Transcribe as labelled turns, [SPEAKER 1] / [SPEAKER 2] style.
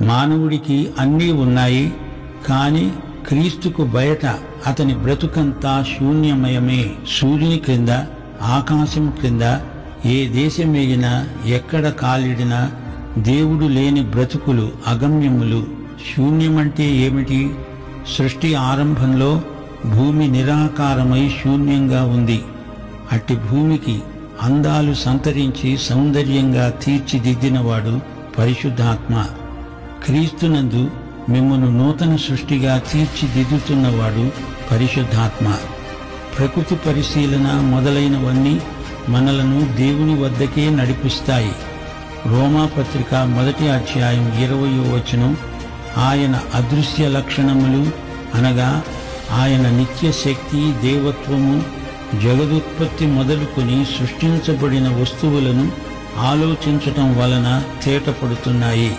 [SPEAKER 1] మానవుడికి అన్నీ ఉన్నాయి, కాని క్రీస్తుకు బయట అతని బ్రతుకంతా శూన్యమయమే. సూర్యుని క్రింద, ఆకాశం క్రింద ఏ దేశమేగినా, ఎక్కడ కాలిడినా దేవుడు లేని బ్రతుకులు అగమ్యములు. శూన్యమంటే ఏమిటి? సృష్టి ఆరంభంలో భూమి నిరాకారమై శూన్యంగా ఉంది. అట్టి భూమికి అందాలు సంతరించి సౌందర్యంగా తీర్చిదిద్దినవాడు పరిశుద్ధాత్మ. క్రీస్తునందు మిమ్మును నూతన సృష్టిగా తీర్చిదిద్దుతున్నవాడు పరిశుద్ధాత్మ. ప్రకృతి పరిశీలన మొదలైనవన్నీ మనలను దేవుని వద్దకే నడిపిస్తాయి. రోమాపత్రిక 1వ అధ్యాయం 20వ వచనం, ఆయన అదృశ్య లక్షణములు అనగా ఆయన నిత్య శక్తి, దేవత్వము జగదుత్పత్తి మొదలుకొని సృష్టించబడిన వస్తువులను ఆలోచించటం వలన తేటపడుతున్నాయి.